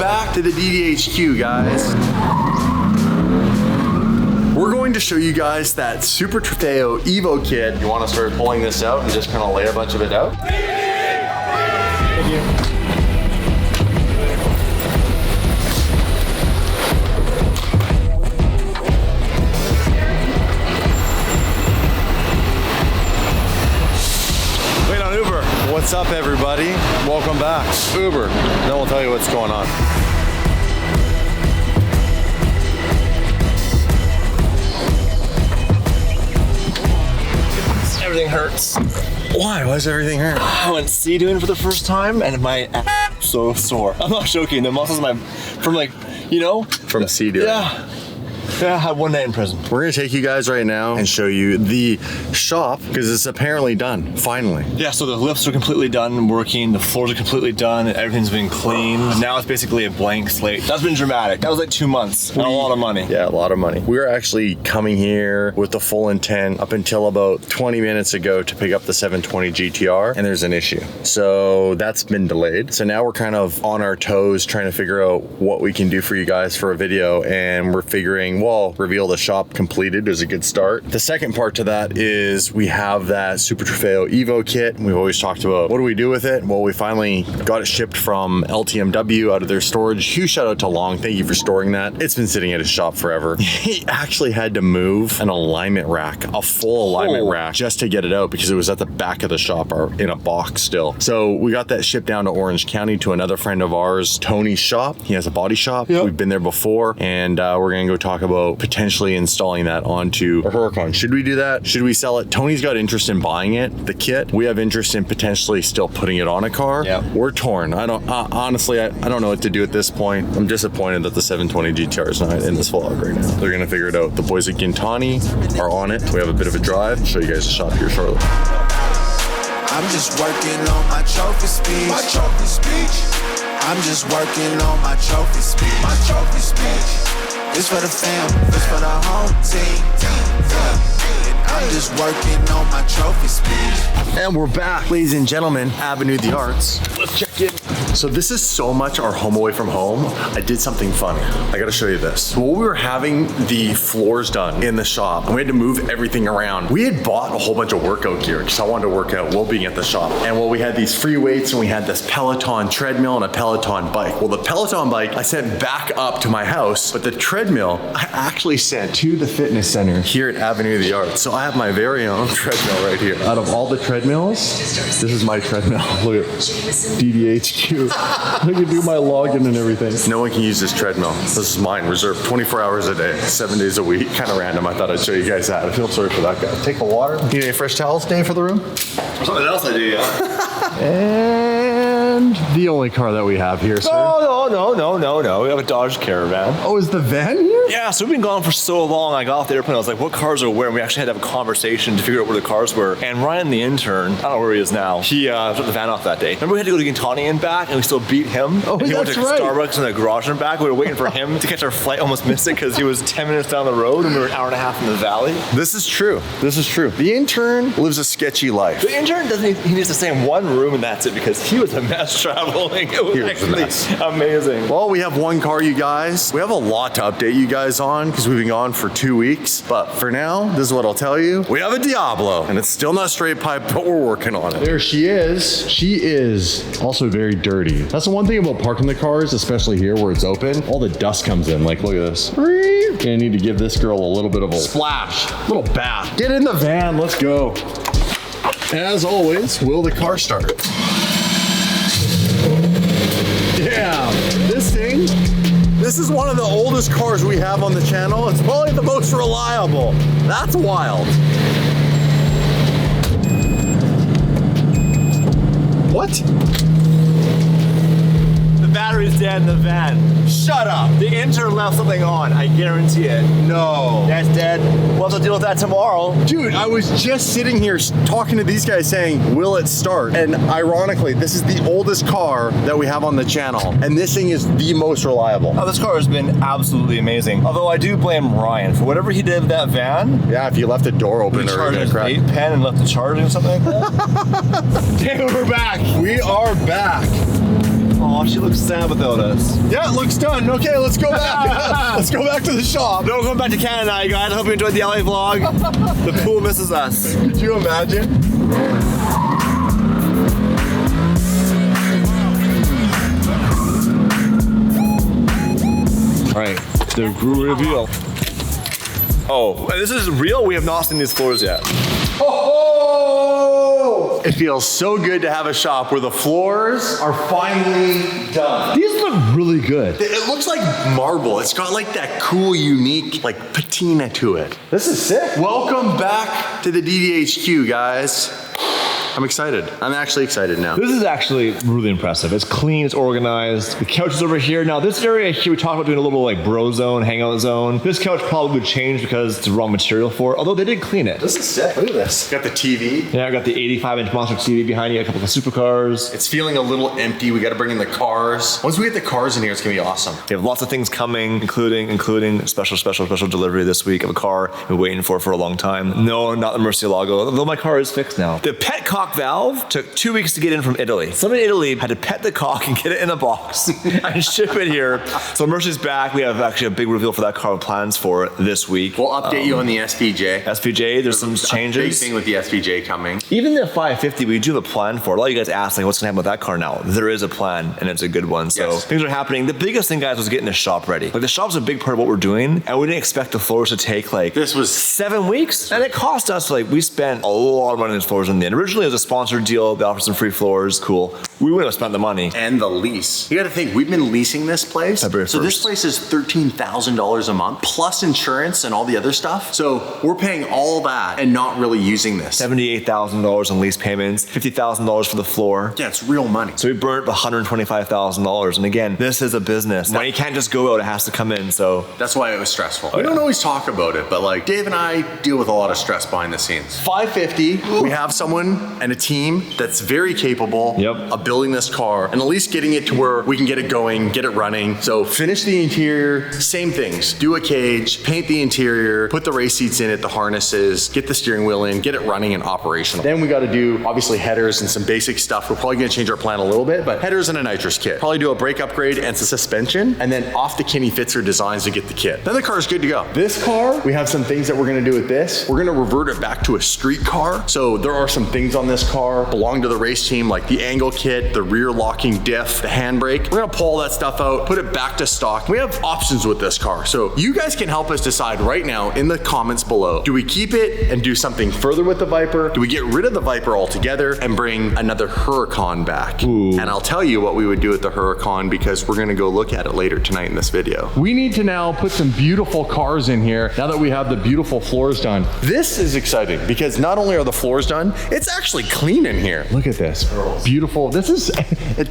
back to the DDHQ, guys. We're going to show you guys that Super Trofeo Evo kit. You want to start pulling this out and just kind of lay a bunch of it out? Thank you. Wait on Uber. What's up, everybody? Welcome back. Uber. Then we'll tell you what's going on. Everything hurts. Why? Why does everything hurt? I went sea doing for the first time and my ass is so sore. I'm not joking. The muscles from like, you know? From sea doing. Yeah. Yeah, I had one night in prison. We're gonna take you guys right now and show you the shop because it's apparently done, finally. Yeah, so the lifts are completely done working, the floors are completely done, everything's been cleaned. Now it's basically a blank slate. That's been dramatic. That was like 2 months and a lot of money. Yeah, a lot of money. We were actually coming here with the full intent up until about 20 minutes ago to pick up the 720 GTR, and there's an issue. So that's been delayed. So now we're kind of on our toes trying to figure out what we can do for you guys for a video, and we're figuring, well, reveal the shop completed is a good start. The second part to that is we have that Super Trofeo Evo kit. We've always talked about what do we do with it? Well, we finally got it shipped from LTMW out of their storage. Huge shout out to Long. Thank you for storing that. It's been sitting at his shop forever. He actually had to move an alignment rack, a full alignment rack, just to get it out because it was at the back of the shop or in a box still. So we got that shipped down to Orange County to another friend of ours, Tony's shop. He has a body shop. Yep. We've been there before, and we're gonna go talk about potentially installing that onto a Huracan. Should we do that? Should we sell it? Tony's got interest in buying it, the kit. We have interest in potentially still putting it on a car. Yeah. We're torn. I don't honestly, I don't know what to do at this point. I'm disappointed that the 720 GTR is not in this vlog right now. They're gonna figure it out. The boys at Gintani are on it. We have a bit of a drive. I'll show you guys the shop here shortly. I'm just working on my trophy speech. My trophy speech. I'm just working on my trophy speech. My trophy speech. It's for the fam, it's for the home team. And I'm just working on my trophy speech. And we're back, ladies and gentlemen, Avenue of the Arts. Let's check in. So this is so much our home away from home. I did something funny. I gotta show you this. So while we were having the floors done in the shop and we had to move everything around, we had bought a whole bunch of workout gear because I wanted to work out while being at the shop. And while we had these free weights and we had this Peloton treadmill and a Peloton bike. Well, the Peloton bike I sent back up to my house, but the treadmill I actually sent to the fitness center here at Avenue of the Arts. So I have my very own treadmill right here. Out of all the treadmills, this is my treadmill. Look at DDHQ. I can do my login and everything. No one can use this treadmill. This is mine, reserved 24 hours a day, 7 days a week. Kind of random. I thought I'd show you guys that. I feel sorry for that guy. Take the water. Need any fresh towels, Dave, for the room? Something else I do, yeah. And the only car that we have here, sir. No. We have a Dodge Caravan. Oh, is the van here? Yeah, so we've been gone for so long. I got off the airplane. I was like, what cars are where? And we actually had to have a conversation to figure out where the cars were. And Ryan, the intern, I don't know where he is now. He took the van off that day. Remember we had to go to Gintani and back, and we still beat him. Oh, and he went that's to right. Starbucks in the garage and back. We were waiting for him to catch our flight. Almost missed it because he was 10 minutes down the road, and we were an hour and a half in the valley. This is true. This is true. The intern lives a sketchy life. The intern doesn't. He needs to stay in one room, and that's it because he was a mess traveling. It was actually amazing. Well, we have one car, you guys. We have a lot to update you guys on because we've been gone for 2 weeks. But for now, this is what I'll tell you. We have a Diablo, and it's still not straight pipe, but we're working on it. There she is. She is also very dirty. That's the one thing about parking the cars, especially here where it's open. All the dust comes in. Like, look at this. Gonna need to give this girl a little bit of a splash, little bath. Get in the van. Let's go. As always, will the car start? Yeah, this is one of the oldest cars we have on the channel. It's probably the most reliable. That's wild. What? The battery's dead in the van. Shut up. The intern left something on, I guarantee it. No. That's dead. We'll have to deal with that tomorrow. Dude, I was just sitting here talking to these guys saying, will it start? And ironically, this is the oldest car that we have on the channel. And this thing is the most reliable. Oh, this car has been absolutely amazing. Although I do blame Ryan for whatever he did with that van. Yeah, if you left the door open, he charged his vape pen and left the charging or something like that. Damn, we're back. We are back. Oh, she looks sad without us. Yeah, it looks done. Okay, let's go back. Let's go back to the shop. No, going back to Canada, you guys. I hope you enjoyed the LA vlog. The pool misses us. Could you imagine? All right, the reveal. Oh, this is real? We have not seen these floors yet. Oh! It feels so good to have a shop where the floors are finally done. These look really good. It looks like marble. It's got like that cool, unique, like patina to it. This is sick. Welcome back to the DDHQ, guys. I'm excited. I'm actually excited now. This is actually really impressive. It's clean, it's organized. The couch is over here. Now this area here, we talked about doing a little like bro zone, hangout zone. This couch probably would change because it's the wrong material for it, although they did clean it. This is sick. Look at this. Got the TV. Yeah, I got the 85-inch monster TV behind you, a couple of supercars. It's feeling a little empty. We got to bring in the cars. Once we get the cars in here, it's gonna be awesome. We have lots of things coming, including special delivery this week of a car I've been waiting for a long time. No, not the Murcielago, although my car is fixed now. The petcock valve took 2 weeks to get in from Italy. Someone in Italy had to pet the cock and get it in a box and ship it here. So Mercy's back. We have actually a big reveal for that car with plans for it this week. We'll update you on the SVJ. SVJ, there's some changes. Big thing with the SVJ coming. Even the 550, we do have a plan for it. A lot of you guys ask, like, what's gonna happen with that car now? There is a plan, and it's a good one. So Yes. things are happening. The biggest thing, guys, was getting the shop ready. Like, the shop's a big part of what we're doing, and we didn't expect the floors to take, like, This was 7 weeks. And it cost us, like, we spent a lot of money on these floors in the end. Originally, it was a sponsored deal. They offered some free floors. Cool. We wouldn't have spent the money. and the lease. You got to think, we've been leasing this place. February So this 1st. place is $13,000 a month plus insurance and all the other stuff. So we're paying all that and not really using this. $78,000 in lease payments, $50,000 for the floor. Yeah, it's real money. So we burnt $125,000. And again, this is a business. Money can't just go out, it has to come in. So That's why it was stressful. We don't always talk about it, but like Dave and I deal with a lot of stress behind the scenes. 550, we have someone and a team that's very capable of building this car and at least getting it to where we can get it going, get it running. So finish the interior, same things. Do a cage, paint the interior, put the race seats in it, the harnesses, get the steering wheel in, get it running and operational. Then we got to do obviously headers and some basic stuff. We're probably going to change our plan a little bit, but headers and a nitrous kit. Probably do a brake upgrade and some suspension, and then off the Kinney Fitzer designs to get the kit. Then the car is good to go. This car, we have some things that we're going to do with this. We're going to revert it back to a street car. So there are some things on this car belong to the race team, like the angle kit, the rear locking diff, the handbrake. We're going to pull all that stuff out, put it back to stock. We have options with this car. So you guys can help us decide right now in the comments below. Do we keep it and do something further with the Viper? Do we get rid of the Viper altogether and bring another Huracan back? And I'll tell you what we would do with the Huracan because we're going to go look at it later tonight in this video. We need to now put some beautiful cars in here now that we have the beautiful floors done. This is exciting because not only are the floors done, it's actually clean in here. Look at this. Beautiful. This is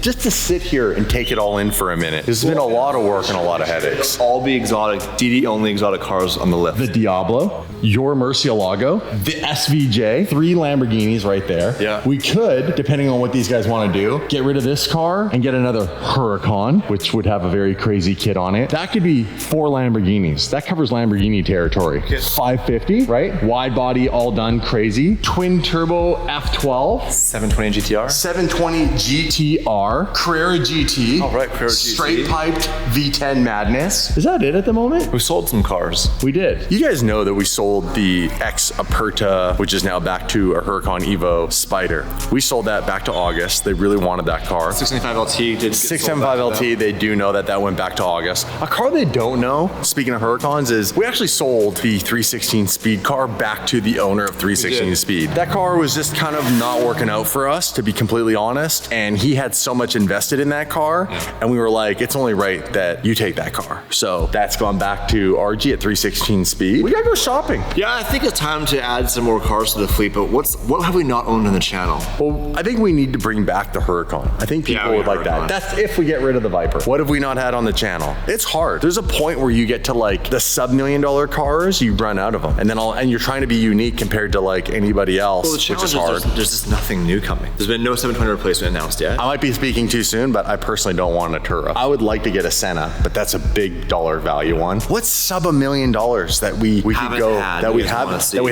just to sit here and take it all in for a minute. This has been a lot of work and a lot of headaches. all be exotic, DD only exotic cars on the lift. The Diablo, your Murcielago, the SVJ, 3 Lamborghinis right there. Yeah. We could, depending on what these guys want to do, get rid of this car and get another Huracan, which would have a very crazy kit on it. That could be 4 Lamborghinis. That covers Lamborghini territory. 550, right? Wide body, all done, crazy. Twin turbo F12. 720 GTR. 720 GTR, Carrera GT. Oh, right, Carrera GT. Straight piped V10 madness. Is that it at the moment? We sold some cars. We did. You guys know that we sold the X Aperta, which is now back to a Huracan Evo Spider. We sold that back to August. They really wanted that car. 675 LT did get sold 675 back to LT, they do know that that went back to August. A car they don't know, speaking of Huracans, is we actually sold the 316 Speed car back to the owner of 316 Speed. That car was just kind of not working out for us, to be completely honest, and he had so much invested in that car, and we were like, it's only right that you take that car. So that's gone back to RG at 316 Speed. We gotta go shopping. Yeah, I think it's time to add some more cars to the fleet, but what have we not owned on the channel? Well, I think we need to bring back the Huracan. I think people would like that. That's if we get rid of the Viper. What have we not had on the channel? It's hard. There's a point where you get to like the sub-$1 million cars, you run out of them. And then and you're trying to be unique compared to like anybody else, Well, the which challenge is is hard. there's just nothing new coming. There's been no 720 replacement announced yet. I might be speaking too soon, but I personally don't want a Tura. I would like to get a Senna, but that's a big dollar value one. What's sub $1 million that we could go that we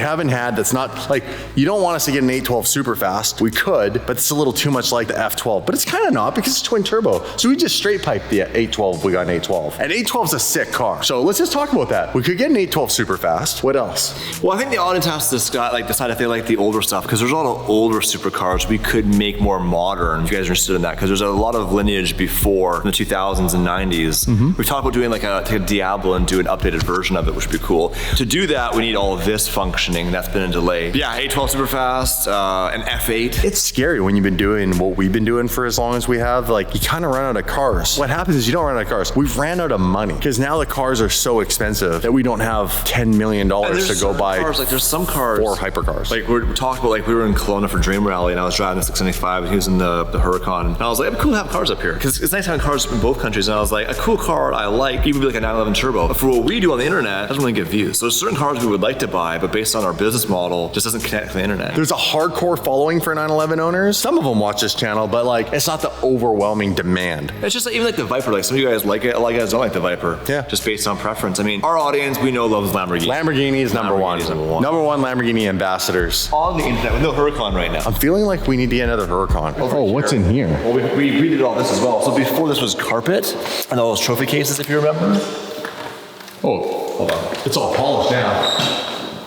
haven't had? That's not like, you don't want us to get an 812 super fast. We could, but it's a little too much like the F12. But it's kind of not because it's twin turbo. So we just straight pipe the 812. We got an 812, and 812 is a sick car. So let's just talk about that. We could get an 812 super fast. What else? Well, I think the audience has to decide if they like the older stuff, because there's a lot of older supercars we could make more modern. If you guys are interested in that, because there's a lot of lineage before in the 2000s and 90s. We've talked about doing like a Diablo and do an updated version of it, which would be cool. To do that, we need all of this functioning. That's been a delay. But yeah, 812 Superfast, an F8. It's scary when you've been doing what we've been doing for as long as we have. Like, you kind of run out of cars. What happens is you don't run out of cars. We've ran out of money because now the cars are so expensive that we don't have $10 million to go buy. Cars, like there's some cars, 4 hypercars. Like we talked about, like we were in Kelowna for Dream Rally, and I was driving the 675, and he was in the Huracan, and I was like, it'd be cool to have cars up here because it's nice having cars in both countries. And I was like, a cool car I like, even be like a 911 Turbo. But for what we do on the internet, it doesn't really get views. So there's certain cars we would like to buy, but based on our business model, just doesn't connect to the internet. There's a hardcore following for 911 owners. Some of them watch this channel, but like, it's not the overwhelming demand. It's just like, even like the Viper, like some of you guys like it, a lot of you guys don't like the Viper. Yeah. Just based on preference. I mean, our audience, we know, loves Lamborghini. Lamborghini is number one. Number one Lamborghini ambassadors. On the internet with no Huracan right now. I'm feeling like we need to get another Huracan. What's in here? Well, we redid all this as well. So before this was carpet and all those trophy cases, if you remember. Oh, hold on. It's all polished now.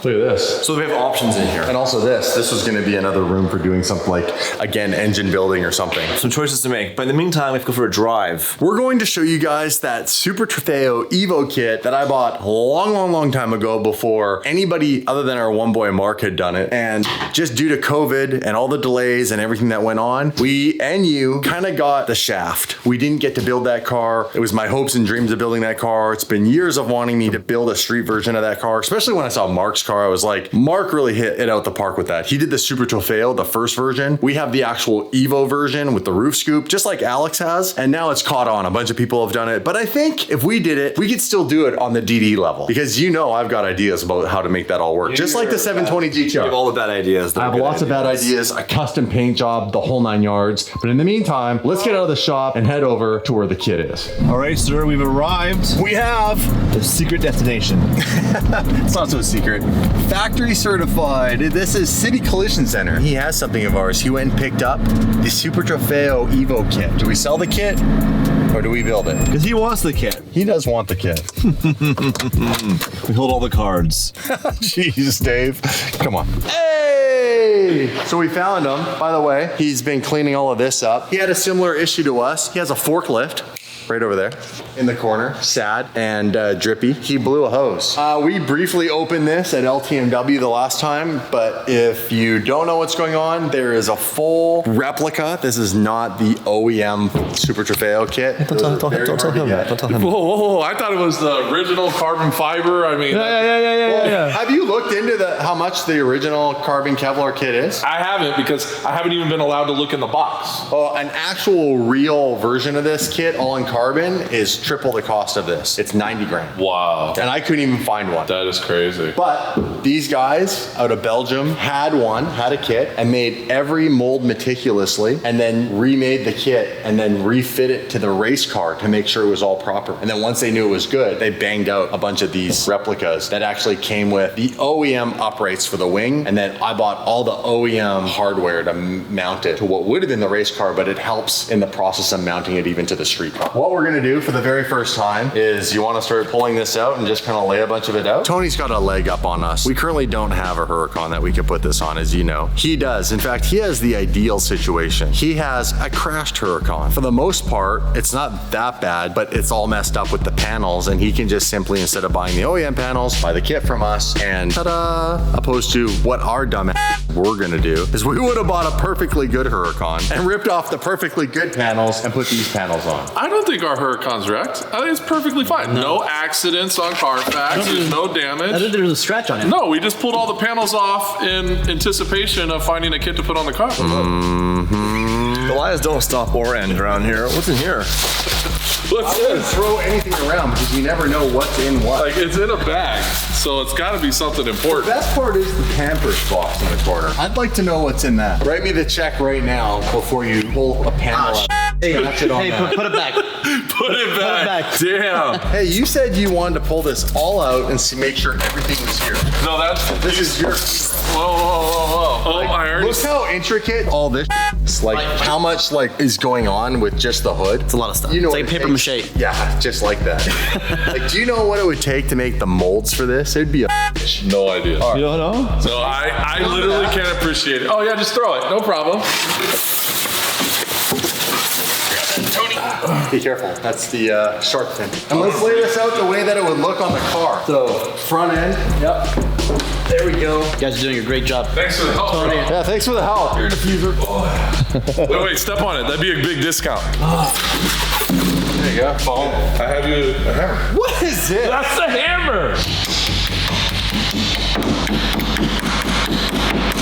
Look at this. So we have options in here. And also this. This was going to be another room for doing something like, again, engine building or something. Some choices to make. But in the meantime, we have to go for a drive. We're going to show you guys that Super Trofeo Evo kit that I bought a long time ago before anybody other than our one boy Mark had done it. And just due to COVID and all the delays and everything that went on, we and you kind of got the shaft. We didn't get to build that car. It was my hopes and dreams of building that car. It's been years of wanting me to build a street version of that car, especially when I saw Mark's car. I was like, Mark really hit it out the park with that. He did the Super Trofeo, the first version. We have the actual Evo version with the roof scoop, just like Alex has. And now it's caught on. A bunch of people have done it. But I think if we did it, we could still do it on the DD level. Because you know I've got ideas about how to make that all work. Just like the 720 GTR. You have all the bad ideas. I have lots of bad ideas, a custom paint job, the whole 9 yards. But in the meantime, let's get out of the shop and head over to where the kit is. All right, sir, we've arrived. We have the secret destination. It's not so secret. Factory certified. This is City Collision Center. He has something of ours. He went and picked up the Super Trofeo Evo kit. Do we sell the kit or do we build it? Because he wants the kit. He does want the kit. We hold all the cards. Jeez, Dave. Come on. Hey! So we found him. By the way, he's been cleaning all of this up. He had a similar issue to us. He has a forklift. Right over there in the corner, sad and drippy. He blew a hose. We briefly opened this at LTMW the last time, but if you don't know what's going on, there is a full replica. This is not the OEM Super Trofeo kit. Don't tell him that. Don't tell him. Whoa, I thought it was the original carbon fiber. I mean, Yeah. Have you looked into how much the original carbon Kevlar kit is? I haven't, because I haven't even been allowed to look in the box. Oh, an actual real version of this kit, all in carbon, is triple the cost of this. It's 90 grand. Wow. And I couldn't even find one. That is crazy. But these guys out of Belgium had a kit, and made every mold meticulously, and then remade the kit, and then refit it to the race car to make sure it was all proper. And then once they knew it was good, they banged out a bunch of these replicas that actually came with the OEM uprights for the wing, and then I bought all the OEM hardware to mount it to what would have been the race car, but it helps in the process of mounting it even to the street car. What we're gonna do for the very first time is, you wanna start pulling this out and just kind of lay a bunch of it out? Tony's got a leg up on us. We currently don't have a Huracan that we could put this on, as you know. He does. In fact, he has the ideal situation. He has a crashed Huracan. For the most part, it's not that bad, but it's all messed up with the panels, and he can just simply, instead of buying the OEM panels, buy the kit from us, and ta-da! Opposed to what our dumb we're gonna do is, we would have bought a perfectly good Huracan and ripped off the perfectly good panels and put these panels on. I don't think our Huracan's wrecked. I think it's perfectly fine. No accidents on Carfax. There's no damage. I think there's a scratch on it. No, we just pulled all the panels off in anticipation of finding a kit to put on the car. The lions don't stop or end around here. What's in here? What's I wouldn't this? throw anything around because you never know what's in what. Like, it's in a bag. So it's got to be something important. Best part is the Pampers box in the corner. I'd like to know what's in that. Write me the check right now before you pull a panel out. Hey, Scratch it on that. put it back. Put it back. Damn. Hey, you said you wanted to pull this all out and make sure everything was here. No, This is your. Whoa. Oh, I already. Look how intricate all this is. Like how much is going on with just the hood. It's a lot of stuff. You know It's what like it paper takes- mache. Yeah, just like that. Like, do you know what it would take to make the molds for this? It'd be a. No idea. You don't know? So I literally can't appreciate it. Oh yeah, just throw it. No problem. Be careful. That's the shark fin. And let's lay this out the way that it would look on the car. So front end. Yep. There we go. You guys are doing a great job. Thanks for the help. Bro. Yeah, thanks for the help. Your diffuser. Wait, step on it. That'd be a big discount. There you go. Boom. I have you a hammer. What is it? That's the hammer.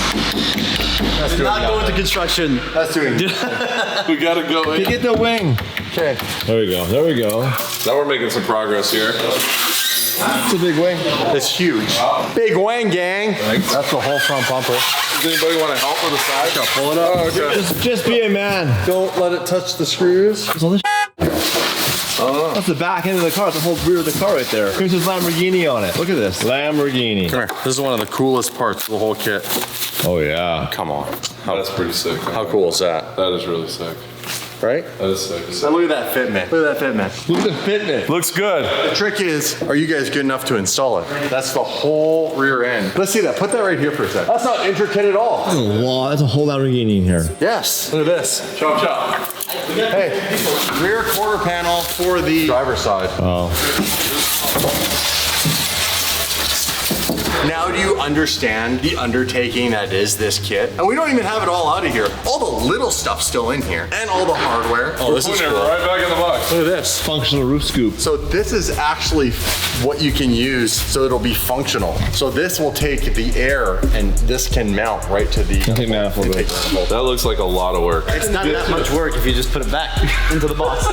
That's doing Not going to construction. That's doing. We gotta go. In. Get the wing. Okay. There we go. There we go. Now we're making some progress here. It's a big wing. It's huge. Big wang, gang. Thanks. That's the whole front bumper. Does anybody want to help with the side? Pull it up. Oh, okay. Just be a man. Don't let it touch the screws. That's the back end of the car. That's the whole rear of the car right there. Here's his Lamborghini on it. Look at this. Lamborghini. Come here. This is one of the coolest parts of the whole kit. Oh, yeah. Come on. That's pretty sick. How cool is that? That is really sick. Right? That is sick. Now look at that fitment. Look at that fitment. Look at the fitment. Looks good. The trick is, are you guys good enough to install it? That's the whole rear end. Let's see that. Put that right here for a second. That's not intricate at all. Wow, that's a whole Lamborghini in here. Yes. Look at this. Chop chop. Hey, rear quarter panel for the driver's side. Oh. Now do you understand the undertaking that is this kit? And we don't even have it all out of here. All the little stuff's still in here. And all the hardware. Oh, this is Putting it cool. right back in the box. Look at this. Functional roof scoop. So this is actually what you can use so it'll be functional. So this will take the air and this can mount right to the manifold. That looks like a lot of work. It's not that much work if you just put it back into the box.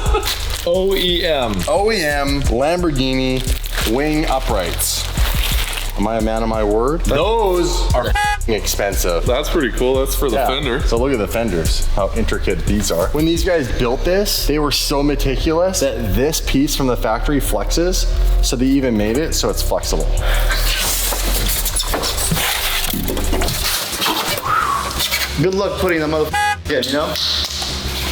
OEM. OEM Lamborghini wing uprights. Am I a man of my word? Those are expensive. That's pretty cool. That's for the Yeah. fender. So look at the fenders, how intricate these are. When these guys built this, they were so meticulous that this piece from the factory flexes, so they even made it so it's flexible. Good luck putting the motherfucker in, you know?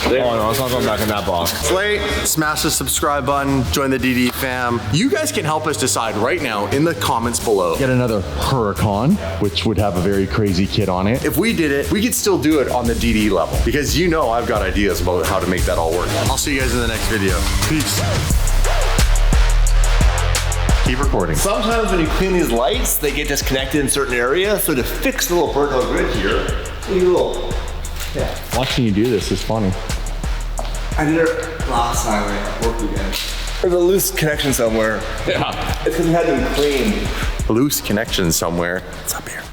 Oh no, it's not going back in that box. Slate, smash the subscribe button, join the DD fam. You guys can help us decide right now in the comments below. Get another Huracan, which would have a very crazy kit on it. If we did it, we could still do it on the DD level because you know I've got ideas about how to make that all work. I'll see you guys in the next video. Peace. Keep recording. Sometimes when you clean these lights, they get disconnected in certain areas. So to fix the little burnt out grid here, you do a little. Watching you do this is funny. I did it last time I worked again. There's a loose connection somewhere. Yeah. It's because we had to be cleaned. Loose connection somewhere. It's up here.